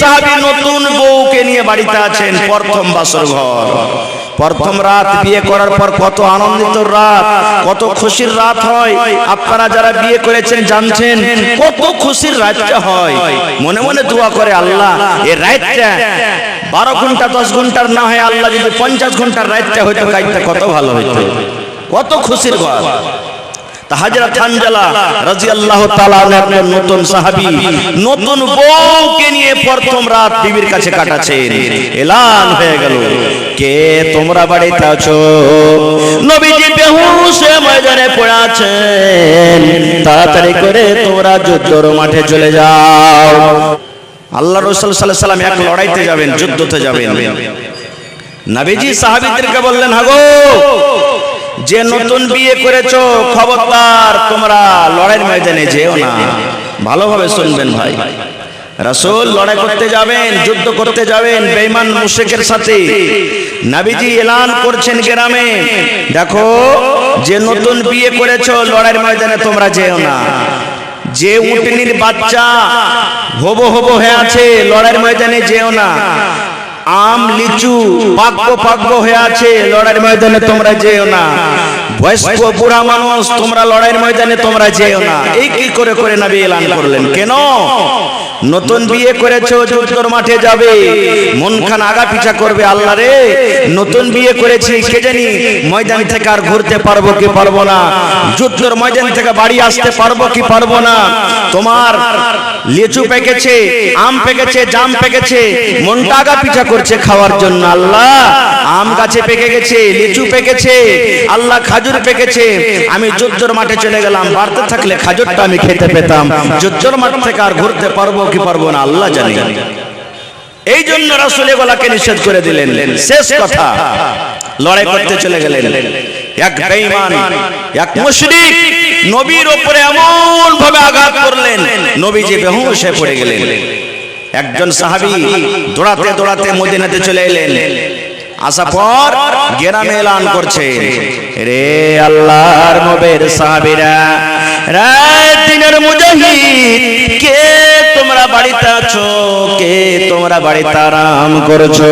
সাহাবী নতুন বউকে নিয়ে বাড়িতে আছেন, প্রথম বাসর ঘর, প্রথম রাত, বিয়ে করার পর কত আনন্দিত রাত, কত খুশির রাত হয়। আপনারা যারা বিয়ে করেছেন জানছেন কত খুশির রাতটা হয়। মনে মনে দোয়া করে, আল্লাহ এই রাতটা 12 ঘন্টা 10 ঘন্টার না হয়, আল্লাহ যদি 50 ঘন্টার রাতটা হইতো কাইতে কত ভালো হইতো, কত খুশির ঘর। হযরত হানজালা রাদিয়াল্লাহু তাআলা আনহু নতুন সাহাবী, নতুন বউকে নিয়ে প্রথম রাত বিবির কাছে কাটাচ্ছেন। এলান হয়ে গেল, কে তোমরা বাড়িতে আছো? নবীজি বেহুশ হয়ে ময়দানে পড়ে আছেন, তাড়াতাড়ি করে তোমরা যুদ্ধের মাঠে চলে যাও। আল্লাহ রাসূল সাল্লাল্লাহু আলাইহি সাল্লাম এক লড়াইতে যাবেন, যুদ্ধতে যাবেন। নবীজি সাহাবীদেরকে বললেন, হাগো যে নতুন বিয়ে করেছো, খবরদার তোমরা লড়াইয়ের ময়দানে যেও না। ভালোভাবে শুনবেন ভাই, রাসূল লড়াই করতে যাবেন, যুদ্ধ করতে যাবেন বেঈমান মুশরিকের সাথে। নবীজি এলান করছেন গ্রামে, দেখো যে নতুন বিয়ে করেছো লড়াইয়ের ময়দানে তোমরা যেও না। যে উটনির বাচ্চা হবো হবো হয়ে আছে লড়াইয়ের ময়দানে যেও না। আম লিচু পাকবো হয়ে আছে লড়াইয়ের ময়দানে তোমরা যেও না। বয়স্ক বুড়া মানুষ তোমরা লড়াইয়ের ময়দানে তোমরা যেও না। এই কি করে করে নবী এলান করলেন, কেন? নতুন বিয়ে করেছো, যুদ্ধের মাঠে যাবে, মনখান আগা পিছা করবে, আল্লাহ রে নতুন বিয়ে করেছি, কে জানি ময়দান থেকে আর ঘুরতে পারবো কি পারবো না, যুদ্ধের ময়দান থেকে বাড়ি আসতে পারবো কি পারবো না। তোমার লিচু পেকেছে, আম পেকেছে, জাম পেকেছে, মনটা আগা পিছা করছে খাওয়ার জন্য। আল্লাহ আম গাছে পেকে গেছে, লিচু পেকেছে, আল্লাহ খাজুর পেকেছে, আমি যুদ্ধের মাঠে চলে গেলাম, বাড়তে থাকলে খাজুরটা আমি খেতে পেতাম, যুদ্ধের মাঠ থেকে আর ঘুরতে পারবো কি পারবো না আল্লাহ জানে। এই জন্য রাসূল এগুলাকে নিষেধ করে দিলেন। শেষ কথা, লড়াই করতে চলে গেলেন। এক বেঈমান, এক মুশরিক নবীর উপরে এমন ভাবে আঘাত করলেন, নবীজি বেহুশ হয়ে পড়ে গেলেন। একজন সাহাবী দৌড়াতে দৌড়াতে মদিনাতে চলে এলেন। আসার পর গ্রামে এলান করছে, রে আল্লাহর নবীর সাহাবীরা, রাত দিনের মুজাহিদ, কে তোমরা বাড়িতে আছো? কে তোমরা বাড়িতে আরাম করছো?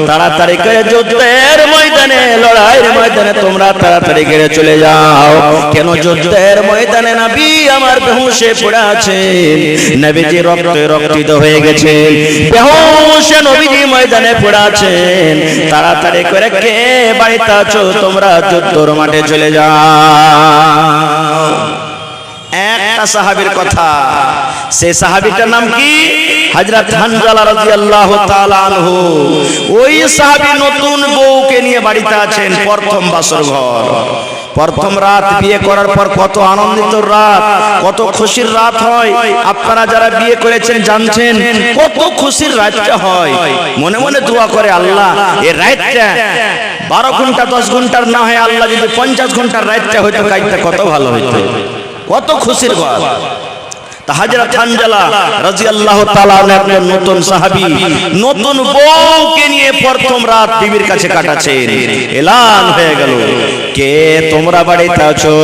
তাড়াতাড়ি করে যুদ্ধের ময়দানে, লড়াইয়ের ময়দানে তোমরা তাড়াতাড়ি করে চলে যাও। কেন? যুদ্ধের ময়দানে নবী আমার বেহুশে পড়ে আছেন, নবীজি রক্তে রক্তিত হয়ে গেছে, বেহুশে নবীজি ময়দানে পড়ে আছেন। তাড়াতাড়ি করে কে বাড়িতে আছো তোমরা যুদ্ধের মাঠে চলে যাও। একটা সাহাবীর কথা, সেই সাহাবীটার নাম কি? হযরত হানজালা রাদিয়াল্লাহু তাআলা আনহু। ওই সাহাবী নতুন বউকে নিয়ে বাড়িতে আছেন, প্রথম বাসর ঘর, প্রথম রাত, বিয়ে করার পর কত আনন্দিত রাত, কত খুশির রাত হয়। আপনারা যারা বিয়ে করেছেন জানছেন কত খুশির রাতটা হয়। মনে মনে দোয়া করে, আল্লাহ এই রাতটা 12 ঘন্টা 10 ঘন্টার না হয়, আল্লাহ যদি 50 ঘন্টার রাতটা হইতো কাইতে কত ভালো হইতো, কত খুশির ঘর। হযরত হানজালা রাদিয়াল্লাহু তাআলা আনহু নতুন সাহাবী, নতুন বউকে নিয়ে প্রথম রাত বিবির কাছে কাটাচ্ছেন। এলান হয়ে গেল, কে তোমরা বাড়িতে আছো?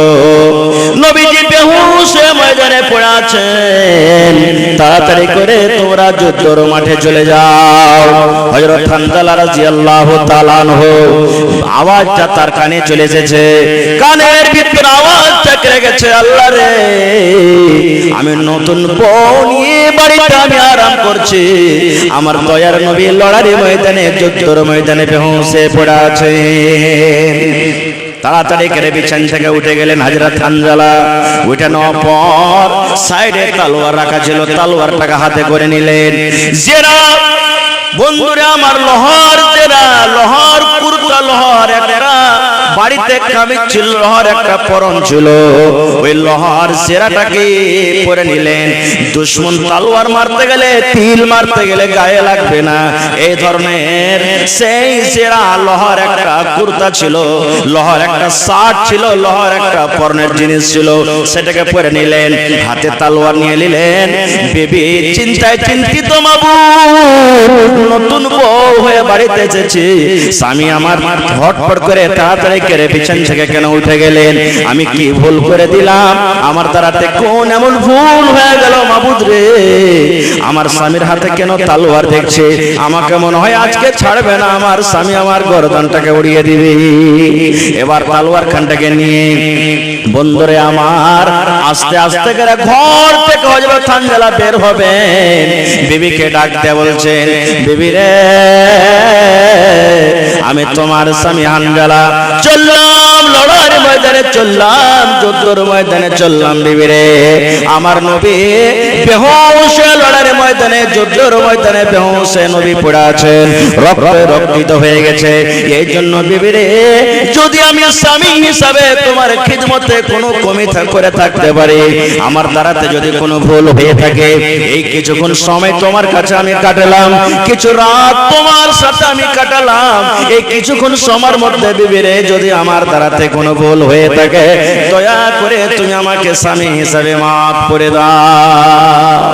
নবীজি বেহুশ হয়ে ময়দানে পড়ে আছেন, তাড়াতাড়ি করে তোমরা যুদ্ধের মাঠে চলে যাও। হযরত হানজালা রাদিয়াল্লাহু তাআলা আনহু আওয়াজটা তার কানে চলে এসেছে, কানের ভিতর আওয়াজটা কেড়ে গেছে, আল্লাহ রে আমি নতুন বউ নিয়ে বাড়িতে আমি আরাম করছি, আমার দয়ার নবী লড়াইয়ের ময়দানে, যুদ্ধের ময়দানে বেহুশে পড়ে আছেন। তাড়াতাড়ি করে বিছান থেকে উঠে গেলেন হযরত হানজালা। উঠানোর পর সাইডে তলোয়ার রাখা ছিল, তলোয়ারটাকে হাতে করে নিলেন। জেরা বন্ধুরা আমার, লোহার জেরা, লোহার কুর্তা, লোহার একটা বাড়িতে কামিজ ছিল, লোহার একটা পরন ছিল, ওই লোহার জেরাটাকে পরে নিলেন। দুশমন তলোয়ার মারতে গেলে, তিল মারতে গেলে গায়ে লাগবে না, এই ধরনের সেই জেরা, লোহার একটা কুর্তা ছিল, লোহার একটা শার্ট ছিল, লোহার একটা পরনের জিনিস ছিল, সেটাকে পরে নিলেন। হাতে তলোয়ার নিয়ে নিলেন। বিবি চিন্তায় চিন্তিত, মাবুদ নতুন বউ হয়ে বাড়িতে এসেছি, স্বামী আমার হটপট করে তাড়াতাড়ি করে বিছান থেকে কেন উঠে গেলেন? আমি কি ভুল করে দিলাম? আমার দ্বারাতে কোন এমন ভুল হয়ে গেল মাবুদ রে? আমার স্বামীর হাতে কেন তালোয়ার দেখছে? আমাকে মনে হয় আজকে ছাড়বে না, আমার স্বামী আমার গর্দনটাকে উড়িয়ে দিবে। এবার তালোয়ার খানটাকে নিয়ে বন্ধুরে আমার আস্তে আস্তে করে ঘর থেকে হযরত হানজালা বের হবেন, বিবিকে ডাকতে বলছেন, বিবি রে আমি তোমার স্বামী হানজালা, চললাম লড়াইয়ের ময়দানে, চললাম যুদ্ধের ময়দানে চললাম বিবি রে। আমার নবী বেহুশ লড়াইয়ের ময়দানে, যুদ্ধের ময়দানে বেহুশ নবী পড়ে আছেন, রক্তে রক্তিত হয়ে গেছে। এই জন্য বিবি রে যদি আমি স্বামী হিসাবে তোমার খিদমতে কোনো কমি করে থাকতে পারি, আমার দ্বারাতে যদি কোনো ভুল হয়ে থাকে, এই কিছুক্ষণ সময় তোমার কাছে আমি কাটালাম, কিছু রাত তোমার সাথে আমি কাটালাম, এই কিছুক্ষণ সময়ের মধ্যে বিবি রে যদি আমার দ্বারাতে কোনো ভুল হয়ে থাকে, দয়া করে তুমি আমাকে স্বামী হিসাবে মাফ করে দাও।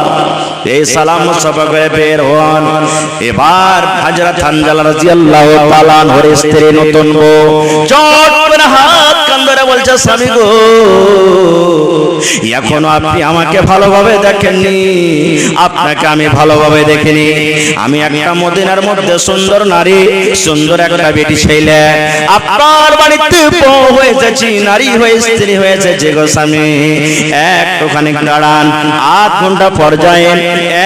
এই সালাম মুসাফা করে বের হন। এবার হযরত হানজালা রাদিয়াল্লাহু তাআলা আনহুর স্ত্রী নতুন বউ চট করে হাত কান্দরে বলছে, স্বামী গো এখনো আপনি আমাকে ভালোভাবে দেখেননি, আপনাকে আমি ভালোভাবে দেখিনি। আমি একটা মদিনার মধ্যে সুন্দর নারী, সুন্দর একটা বেটি ছেলে, আপনার বাড়িতে বউ হয়েছে, নারী হয়ে স্ত্রী হয়েছে যে গো স্বামী, একটুখানি দাঁড়ান, আধ ঘন্টা পর যায়েন,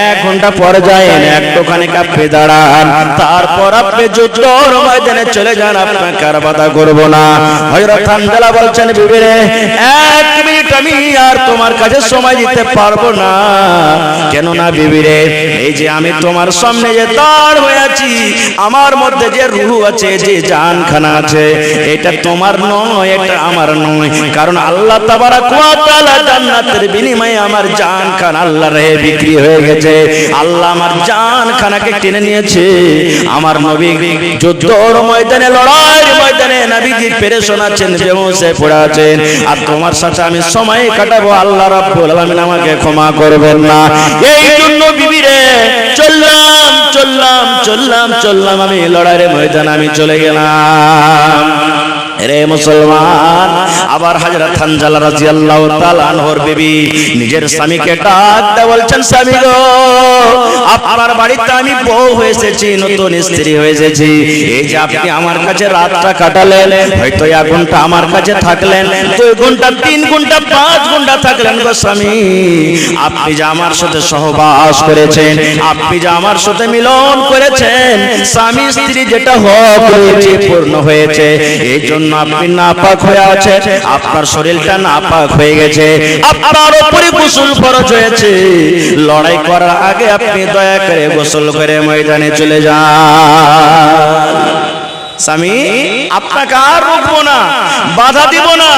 1 ঘন্টা পর যায়েন, একটুখানি আপনি দাঁড়ান, তারপর আপনি যুদ্ধর ময়দানে চলে যান, আপনাকে আর বাধা করব না। হযরত হানজালা বলছেন, বিবি রে 1 মিনিট আমি আর তোমার কাছে সময় দিতে পারবো না। কেন না বিবি রে, এই যে আমি তোমার সামনে যে দাঁড় হয়ে আছি, আমার মধ্যে যে রূহ আছে, যে জানখানা আছে, এটা তোমার নয়, এটা আমার নয়, কারণ আল্লাহ তাবারাক ওয়া তাআলা জান্নাতের বিনিময়ে আমার জানখানা আল্লাহর হে বিক্রি হয়ে গেছে। আল্লাহ আমার জানখানাকে কিনে নিয়েছে। আমার নবী যুদ্ধর ময়দানে, লড়াইয়ের ময়দানে নবীজি পেরেশান আছেন, বেহুশে পড়ে আছেন, আর তোমার সাথে আমি সময় কাটাবো, আল্লাহ রাব্বুল আলামিন আমাকে ক্ষমা করবেন না। এই জন্য বিবি রে চললাম চললাম চললাম চললাম, আমি লড়াইয়ের ময়দানে আমি চলে গেলাম। রে মুসলমান, আবার হযরত হানজালা রাদিয়াল্লাহু তাআলা আনহুর বিবি নিজের স্বামীকে ডাকতে বলছেন, স্বামী গো আপনার বাড়িতে আমি বউ হয়ে এসেছি, নতুন স্ত্রী হয়ে এসেছি, এই যে আপনি আমার কাছে রাতটা কাটালেন, হয়তো 1 ঘন্টা আমার কাছে থাকলেন, 2 ঘন্টা 3 ঘন্টা 5 ঘন্টা থাকলেন গো স্বামী, আপনি যে আমার সাথে সহবাস করেছেন, আপনি যে আমার সাথে মিলন করেছেন, স্বামী স্ত্রী যেটা হক হয়েছে পূর্ণ হয়েছে, এই জন্য আপনি নাপাক হয়ে আছেন, আপনার শরীরটা নাপাক হয়ে গেছে, আপনার উপরে গোসল ফরজ হয়েছে। লড়াই করার আগে আপনি দয়া করে গোসল করে ময়দানে চলে যান। স্বামী আপনাকে আর রুখবো না, বাধা দিব না,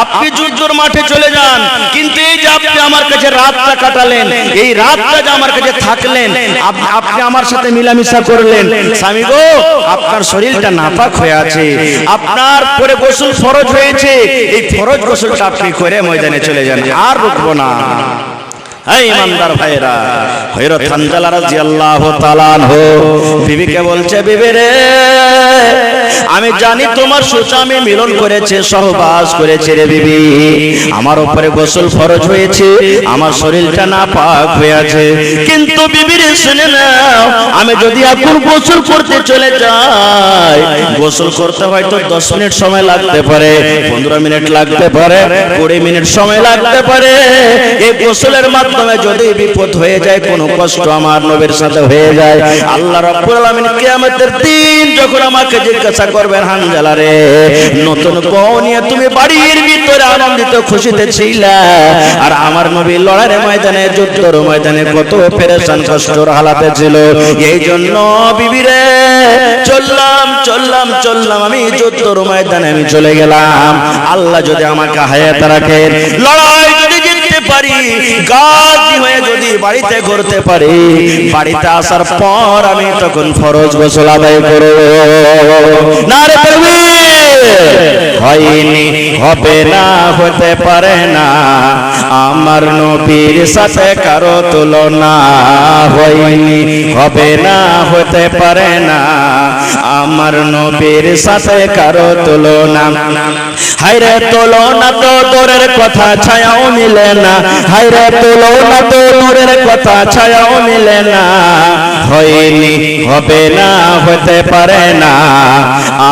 আপনি যুদ্ধর মাঠে চলে যান, কিন্তু এই যে আপনি আমার কাছে রাতটা কাটালেন, এই রাতটা যে আমার কাছে থাকলেন, আপনি আমার সাথে মিলামিশা করলেন, স্বামী গো আপনার শরীরটা নাপাক হয়ে আছে, আপনার পরে গোসল ফরজ হয়েছে, এই ফরজ গোসলটা আপনি করে ময়দানে চলে যান, আর রুখবো না। এই ইমানদার ভাইরা, হযরত হানজালা রাদিয়াল্লাহু তাআলা আনহু বিবিকে বলছে, বিবি রে আমি জানি তোমার সুস্বামী মিলন করেছে, সহবাস করেছে রে বিবি, আমার উপরে গোসল ফরজ হয়েছে, আমার শরীরটা নাপাক হয়ে আছে, কিন্তু বিবি রে শুনে নাও, আমি যদি এখন গোসল করতে চলে যাই, গোসল করতে হয়তো 10 মিনিট সময় লাগতে পারে, 15 মিনিট লাগতে পারে, 20 মিনিট সময় লাগতে পারে। এই গোসলের মাধ্যমে যদি বিপদ হয়ে যায়, কোনো কষ্ট আমার নবীর সাথে হয়ে যায়, আল্লাহ রাব্বুল আলামিন কিয়ামতের দিন যখন আমাকে জিজ্ঞাসা করবেন, হানজালা রে নতুন বউ নিয়ে তুমি বাড়ির ভিতরে আনন্দিত খুশিতে ছিলা, আর আমার নবী লড়াইয়ের ময়দানে, যুদ্ধের ময়দানে কত পেরেশান কষ্টর হালাতে ছিল, এই জন্য বিবি রে চললাম চললাম চললাম, আমি যুদ্ধের ময়দানে আমি চলে গেলাম, আল্লাহ যদি আমাকে হায়াত রাখেন, লড়াই যদি জিততে পারি, গাজী হয়ে যদি বাড়িতে ঘুরতে পারি, বাড়িতে আসার পর আমি তখন ফরজ গোসল আদায় করব। নারে তাকবীর, হয়নি, হবে না, হতে পারে না, আমার নবীর সাথে কারো তুলনা। হয়নি, হবে না, হতে পারে না, আমার নবীর সাথে কারো তুলনা। হায়রে তুলনা তো দূরের কথা, ছায়াও মিলে না। হায়রে তুলনা তো দূরের কথা, ছায়াও মিলে না। হয়নি, হবে না, হতে পারে না,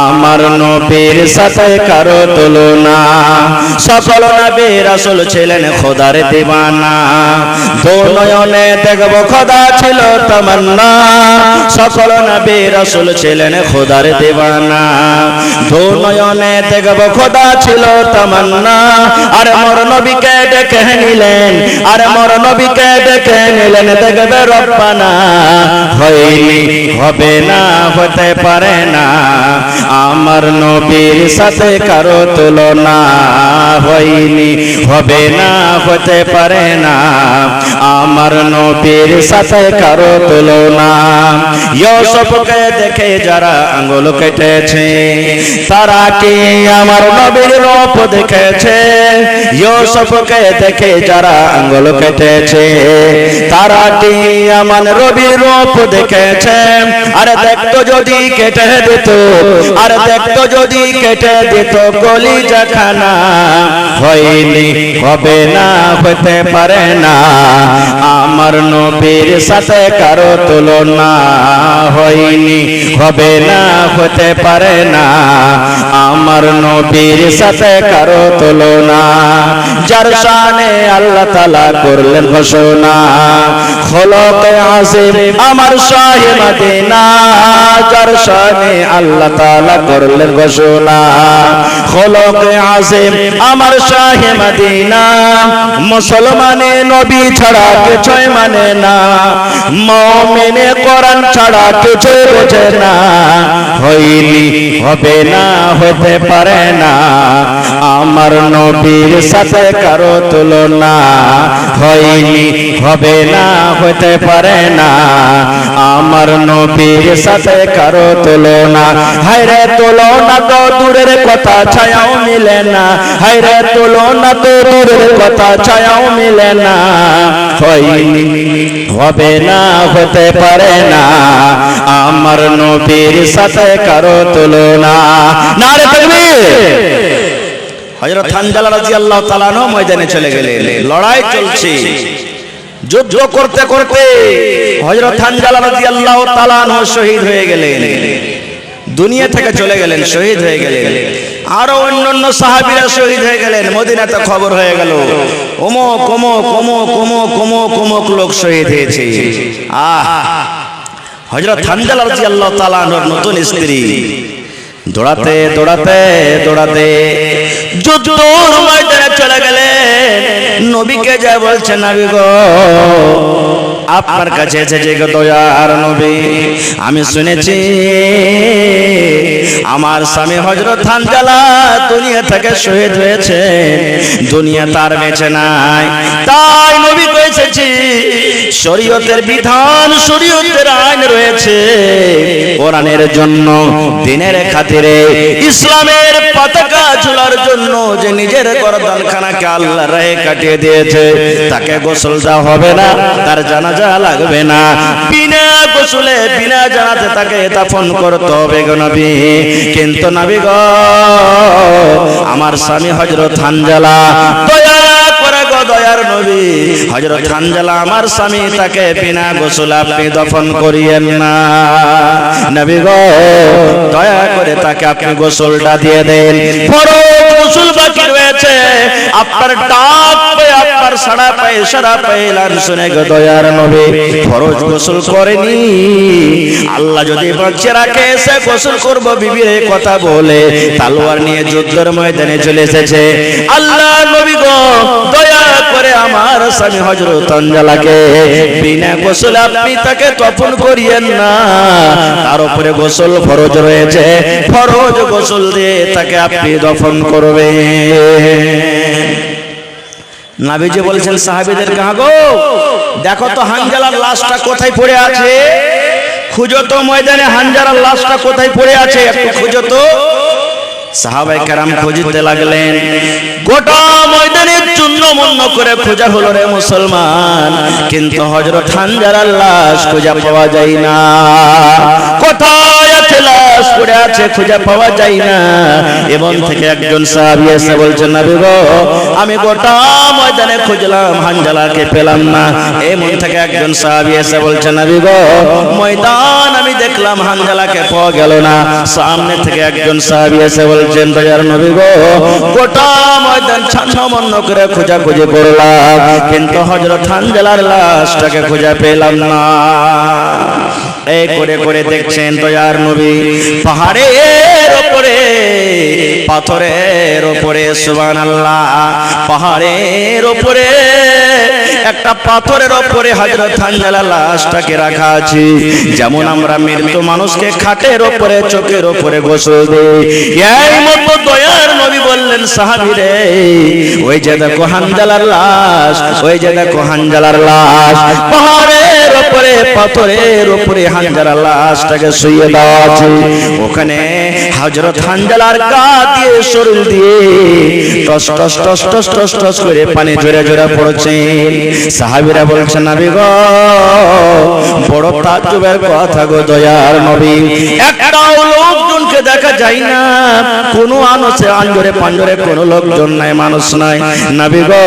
আমার নবীর সাথে কারো তুলনা। সকল নবী রাসূল ছিলেন খোদার দিওয়ানা, দো নয়নে দেখব খোদা ছিল তামান্না। সকল নবী রাসূল ছিলেন খোদার দিওয়ানা, দো নয়নে দেখব খোদা ছিল তামান্না। আর মোর নবীকে ডেকে নিলেন, আর মোর নবীকে ডেকে নিলেন, দেখবে রব্বানা। হয়নি, হবে না, হতে পারে না, আমার নবীর সাথে কারো তুলনা। হয়নি, হবে না, হতে পারে না, আমার নবীর সাথে কারো তুলনা। ইউসুফকে দেখে যারা আঙ্গুল কেটেছে, তারা কি আমার নবীর রূপ দেখেছে? ইউসুফকে দেখে যারা আঙ্গুল কেটেছে, তারা কি আমার নবীর রূপ দেখেছে? আরে দেখতো যদি কেটে দিত, আরে দেখতো যদি কেটে দিত কলিজাখানা। হয়নি, হবে না, হতে পারে না, আমার নবীর সাথে কারো তুলনা। হয়নি, হবে না, হতে পারে না, আমার নবীর সাথে কারো তুলনা। যার শানে আল্লাহ তাআলা করলেন ঘোষণা, খলকে আসিম আমার শাহে মদিনা। যার শানে আল্লাহ তাআলা করলেন ঘোষণা, খলকে আসিম আমার শাহে মদিনা। মুসলমানে নবী ছাড়া কিছুই মানে না, মুমিনে কোরআন ছাড়া কিছুই বোঝে না। হয়নি, হবে না, হতে পারে না, আমার নবীর সাথে কারো তুলনা। হয়নি, হবে না, হতে পারে না, আমার নবীর সাথে কারো তুলনা। হায়রে তুলনা তো দূরের কথা, ছায়াও মিলে না। হায়রে তুলনা তো দূরের কথা, ছায়াও মিলে না। হয়নি, হবে না, হতে পারে না, আমার নবীর সাথে কারো তুলনা। নারে তাকবীর। হযরত হানজালা রাদিয়াল্লাহু তাআলা আনহু ময়দানে চলে গেলেন, লড়াই চলছে। যুদ্ধ করতে করতে হযরত হানজালা রাদিয়াল্লাহু তাআলা আনহু শহীদ হয়ে গেলেন, দুনিয়া থেকে চলে গেলেন, শহীদ হয়ে গেলেন। আরো অন্যান্য সাহাবীরা শহীদ হয়ে গেলেন, মদিনাতে খবর হয়ে গেল অমুক অমুক অমুক অমুক অমুক অমুক লোক শহীদ হয়েছে। হযরত হানজালা রাদিয়াল্লাহু তাআলা আনহুর নতুন স্ত্রী দৌড়াতে দৌড়াতে দৌড়াতে যুদ্ধের ময়দানে চলে গেলেন। নবীকে যা বলছেন, নবী গো, আপনার কাছে এসেছে গো দয়ার নবী, আমি শুনেছি আমার স্বামী হযরত হানজালা দুনিয়া থেকে শহীদ হয়েছে, দুনিয়া তার বেঁচে নাই। তাই নবী কইছেছি, শরীয়তের বিধান, শরীয়তের আইন রয়েছে, কোরআনের জন্য, দ্বীনের খাতিরে, ইসলামের পতাকা ঝুলার জন্য যে নিজের গর্দানখানাকে আল্লাহর রাহে কাটিয়ে দিয়েছে, তাকে গোসল দেওয়া হবে না, তার জানাজা লাগবে না। বিনা গোসলে, বিনা জানাতে তাকে দাফন করতে হবে গো নবী। কিন্তু নবী গো, আমার স্বামী হযরত হানজালা, দয়া করে গো দয়ার নবী, হযরত হানজালা আমার স্বামী, তাকে বিনা গোসলে আপনি দাফন করিয়েন না। নবী গো, দয়া করে তাকে আপনি গোসলটা দিয়ে দেন। ফরজ গোসল বাকি রয়েছে, আপনার ডাক পেয়ে, আপনার সাড়া পেয়ে, সাড়া পেয়ে এলান শুনে গো দয়ার নবী ফরজ গোসল করেনি। আল্লাহ যদি বাঁচিয়ে রাখে, সে গোসল করব বিবির কথা বলে তলোয়ার নিয়ে যুদ্ধের ময়দানে চলে এসেছে। আল্লাহ নবী গো, দয়া করে আমার স্বামী হযরত হানজালাকে বিনা গোসলে আপনি তাকে দাফন করিয়েন না, তার উপরে গোসল ফরজ রয়েছে, ফরজ গোসল দিয়ে তাকে আপনি দাফন করবেন। নবীজি বলেছেন সাহাবীদের, কাগো দেখো তো হানজালার লাশটা কোথায় পড়ে আছে, খুঁজো তো ময়দানে হানজালার লাশটা কোথায় পড়ে আছে, একটু খুঁজো তো। সাহাবায়ে কেরাম খুঁজতে লাগলেন, গোটা ময়দানে চূর্ণমূর্ণ করে খোঁজা হলো রে মুসলমান, কিন্তু হযরত হানজালার লাশ খুঁজে পাওয়া যায় না। কোথায় আছে লাশ পড়ে আছে, খুঁজে পাওয়া যায় না। এমন থেকে একজন সাহাবী এসে বলছেন, নবী গো, আমি গোটা ময়দানে খুঁজলাম, হানজালাকে পেলাম না। এমন থেকে একজন সাহাবী এসে বলছেন, নবী গো, ময়দান আমি দেখলাম, হানজালাকে পাওয়া গেল না। সামনে থেকে একজন সাহাবী এসে বলছেন, দয়ার নবী গো, গোটা ময়দান ছন্নমন্ন করে খোঁজাখুঁজি করলাম, কিন্তু হযরত হানজালার লাশটাকে খুঁজে পেলাম না। এই করে করে দেখছেন দয়ার নবী পাহাড়ের উপরে, পাথরের উপরে, সুবহানাল্লাহ, পাহাড়ের উপরে একটা পাথরের উপরে হযরত হানজালার লাশটাকে রাখা আছে। যেমন আমরা মৃত মানুষকে খাটের উপরে, চোখের উপরে গোসল দেই, এই মতো দয়ার নবী বললেন, সাহাবীরে, ওই যে দেখো হানজালার লাশ, ওই যে দেখো হানজালার লাশ, পাহাড়ের উপরে, পাথরের উপরে হানজালার লাশটাকে শুইয়ে দেওয়া আছে। ওখানে হযরত হানজালার গা দিয়ে, শরীর দিয়ে toss toss toss toss toss toss করে পানি ঝরে ঝরে পড়ছে। সাহাবীরা বলছেন, নবী গো, বড় তাজ্জুবের কথা গো দয়ার নবী, একটাও লোকজনকে দেখা যায় না, কোনো আনসে আঞ্জরে পাঞ্জরে কোনো লোকজন নাই, মানুষ নাই। নবী গো,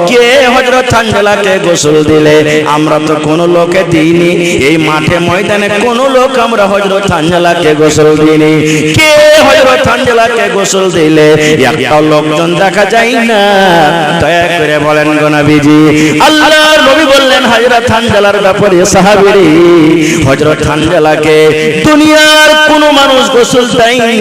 কে হযরত হানজালাকে গোসল দিলে? আমরা তো কোনো লোকে দিইনি, এই মাঠে ময়দানে কোনো লোক আমরা হযরত হানজালাকে গোসল দিইনি। কে হযরত হানজালাকে গোসল দিলে? একটাও লোকজন দেখা যায় না, দয়া করে বলেন গো নবীজি। আল্লাহর নবী বললেন, হযরত হানজালার ব্যাপারে সাহাবীরা, হযরত হানজালাকে দুনিয়ার কোনো মানুষ গোসল দেয়নি।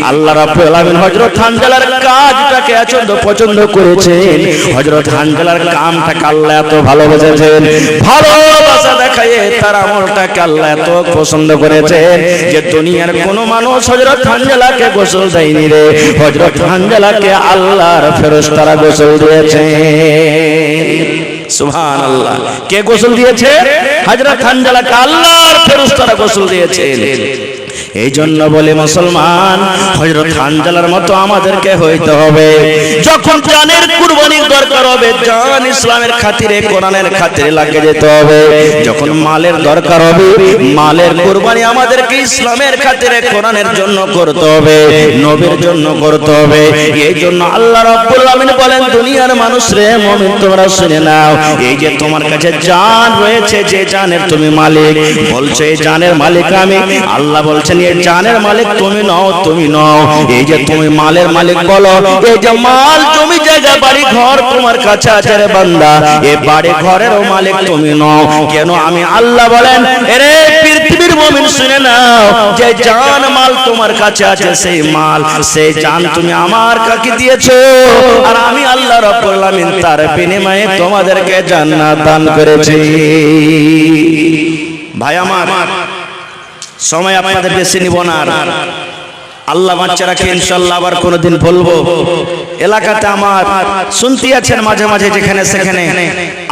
আল্লাহ রাব্বুল আলামিন হযরত হানজালার কাজটাকে এত পছন্দ করেছেন, হযরত হানজালার কামটাকে আল্লাহ এত ভালোবেসেছেন, ভালোবাসা দেখায় তার আমলটাকে আল্লাহ এত পছন্দ করেছেন যে দুনিয়ার কোনো মানুষ হযরত হানজালাকে গোসল দেয়নি রে, হযরত হানজালাকে আল্লাহর ফেরেশতারা গোসল দিয়েছে। সুবহানাল্লাহ, কে গোসল দিয়েছে? হযরত হানজালাকে আল্লাহর ফেরেশতারা গোসল দিয়েছেন। এই জন্য বলে মুসলমান, হযরত হানজালার মতো আমাদেরকে হইতে হবে। যখন জানের কুরবানির দরকার হবে, জান ইসলামের খাতিরে, কোরআনের খাতিরে লাগিয়ে যেতে হবে। যখন মালের দরকার হবে, মালের কুরবানি আমাদেরকে ইসলামের খাতিরে, কোরআনের জন্য করতে হবে, নবীর জন্য করতে হবে। এই জন্য আল্লাহ রাব্বুল আলামিন বলেন, দুনিয়ার মানুষ রে, মুমিন তোমরা শুনে নাও, এই যে তোমার কাছে জান রয়েছে, যে জানের তুমি মালিক, বলছো এই জানের মালিক আমি। আল্লাহ বলছেন, এই জানের মালিক তুমি নও, তুমি নও। এই যে তুমি মালের মালিক বলো, এই যে মাল, জমি জায়গা, বাড়ি ঘর তোমার কাছে আছে রে বান্দা, এই বাড়ি ঘরেরও মালিক তুমি নও। কেন? আমি আল্লাহ বলেন, এরে পৃথিবীর মুমিন শুনে নাও, যে জান মাল তোমার কাছে আছে, সেই মাল, সেই জান তুমি আমার কাছে দিয়েছো, আর আমি আল্লাহ রাব্বুল আলামিন তার বিনিময়ে তোমাদেরকে জান্নাত দান করেছি। ভাই আমার, সময় আপনাদের বেশি নিব না, আল্লাহ বাচ্চা রাখে, ইনশাআল্লাহ আবার কোনোদিন বলবো। এলাকাতে আমার শুনতে আছেন মাঝে মাঝে যেখানে সেখানে,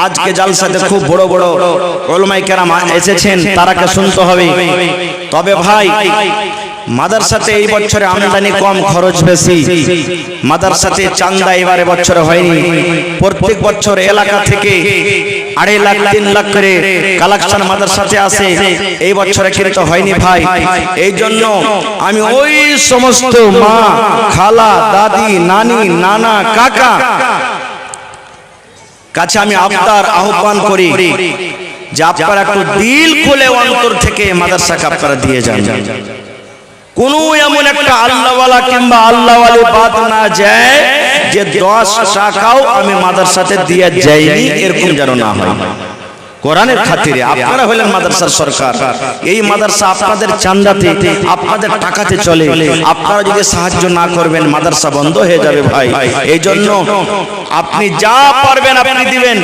আজকে জালসাতে খুব বড় বড় উলামায়ে কেরাম এসেছেন, তারাকে শুনতে হবে। তবে ভাই, মাদ্রাসাতে এই বছরে আমদানি কম, খরচ বেশি। মাদ্রাসাতে চাঁদা এবারে বছরে হয়নি। প্রত্যেক বছর এলাকা থেকে 2.5 লাখ 3 লাখ করে কালেকশন মাদ্রাসাতে আসে, এই বছরে কিন্তু হয়নি ভাই। এই জন্য আমি ওই সমস্ত মা, খালা, দাদি, নানি, নানা, কাকা কাছে আমি আপনার আহ্বান করি যে আপনারা একটু দিল খুলে অন্তর থেকে মাদ্রাসাকে আপনারা দিয়ে যান। কোন এমন একটা আল্লাহওয়ালা কিংবা আল্লাহওয়ালি বাদ না যায় যে 10 টাকাও আমি মাদ্রাসাতে দিয়ে যাইনি, এরকম যেন না হয়। কোরআনের খাতিরে আপনারা হলেন মাদ্রাসার সরকার, এই মাদ্রাসা আপনাদের চাঁদাতে, আপনাদের টাকাতে চলে। আপনারা যদি সাহায্য না করবেন, মাদ্রাসা বন্ধ হয়ে যাবে ভাই। এই জন্য আপনি যা পারবেন আপনি দিবেন।